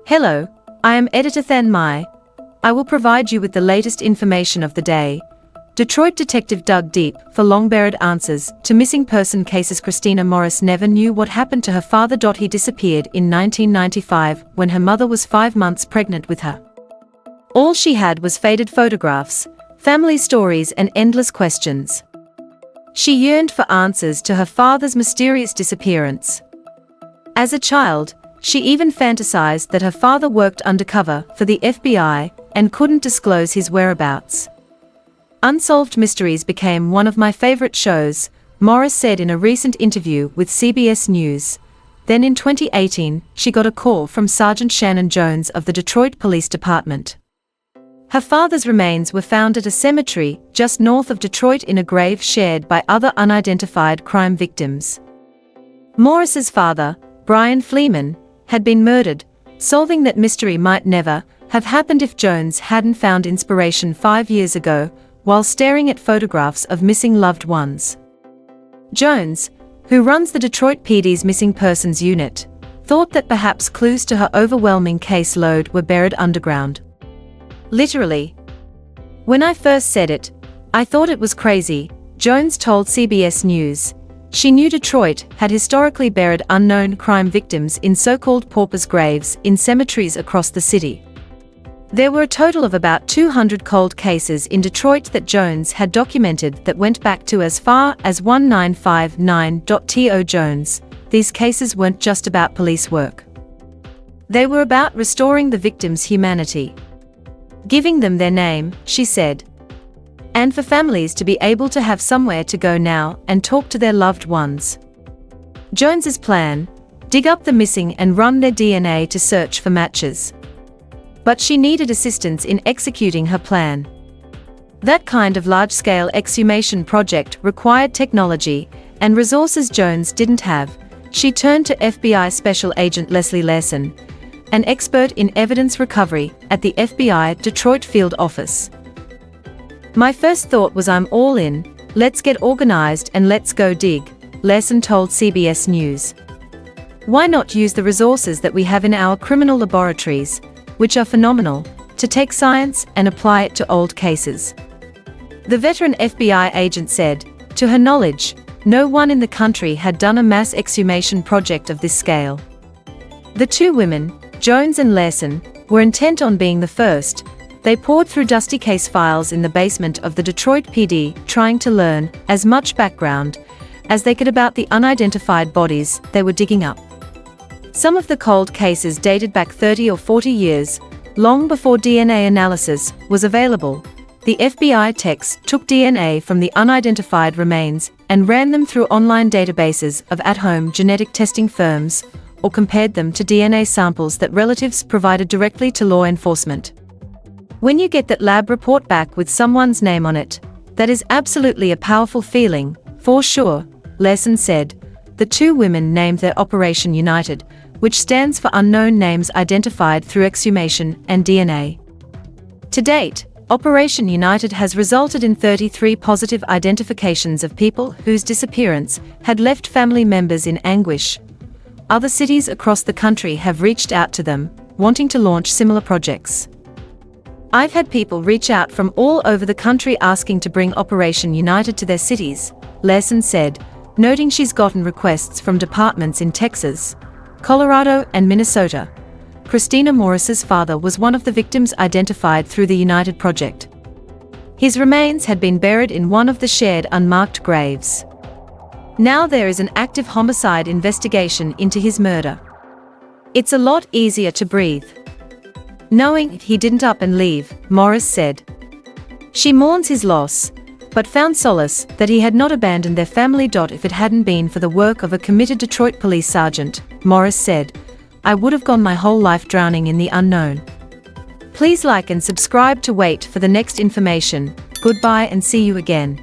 Hello, I am editor Than Mai. I will provide you with the latest information of the day. Detroit detective dug deep for long-buried answers to missing person cases. Christina Morris never knew what happened to her father. He disappeared in 1995 when her mother was 5 months pregnant with her. All she had was faded photographs, family stories and endless questions. She yearned for answers to her father's mysterious disappearance. As a child, she even fantasized that her father worked undercover for the FBI and couldn't disclose his whereabouts. Unsolved mysteries became one of my favorite shows, Morris said in a recent interview with CBS News. Then in 2018, she got a call from Sergeant Shannon Jones of the Detroit Police Department. Her father's remains were found at a cemetery just north of Detroit in a grave shared by other unidentified crime victims. Morris's father, Brian Fleeman, had been murdered. Solving that mystery might never have happened if Jones hadn't found inspiration 5 years ago while staring at photographs of missing loved ones. Jones, who runs the Detroit PD's Missing Persons Unit, thought that perhaps clues to her overwhelming caseload were buried underground. Literally. When I first said it, I thought it was crazy, Jones told CBS News. She knew Detroit had historically buried unknown crime victims in so-called paupers' graves in cemeteries across the city. There were a total of about 200 cold cases in Detroit that Jones had documented that went back to as far as 1959. Jones, these cases weren't just about police work. They were about restoring the victims' humanity. Giving them their name, she said. And for families to be able to have somewhere to go now and talk to their loved ones. Jones's plan: dig up the missing and run their DNA to search for matches. But she needed assistance in executing her plan. That kind of large-scale exhumation project required technology and resources Jones didn't have. She turned to FBI Special Agent Leslie Larson, an expert in evidence recovery at the FBI Detroit Field Office. My first thought was, I'm all in, let's get organized and let's go dig, Larson told CBS News. Why not use the resources that we have in our criminal laboratories, which are phenomenal, to take science and apply it to old cases? The veteran FBI agent said, to her knowledge, no one in the country had done a mass exhumation project of this scale. The two women, Jones and Larson, were intent on being the first. They poured through dusty case files in the basement of the Detroit PD, trying to learn as much background as they could about the unidentified bodies they were digging up. Some of the cold cases dated back 30 or 40 years, long before DNA analysis was available. The FBI techs took DNA from the unidentified remains and ran them through online databases of at-home genetic testing firms, or compared them to DNA samples that relatives provided directly to law enforcement. When you get that lab report back with someone's name on it, that is absolutely a powerful feeling, for sure, Larson said. The two women named their Operation United, which stands for Unknown Names Identified Through Exhumation and DNA. To date, Operation United has resulted in 33 positive identifications of people whose disappearance had left family members in anguish. Other cities across the country have reached out to them, wanting to launch similar projects. I've had people reach out from all over the country asking to bring Operation United to their cities, Larson said, noting she's gotten requests from departments in Texas, Colorado and Minnesota. Christina Morris's father was one of the victims identified through the United Project. His remains had been buried in one of the shared unmarked graves. Now there is an active homicide investigation into his murder. It's a lot easier to breathe knowing he didn't up and leave, Morris said. She mourns his loss, but found solace that he had not abandoned their family. If it hadn't been for the work of a committed Detroit police sergeant, Morris said, I would have gone my whole life drowning in the unknown. Please like and subscribe to wait for the next information. Goodbye and see you again.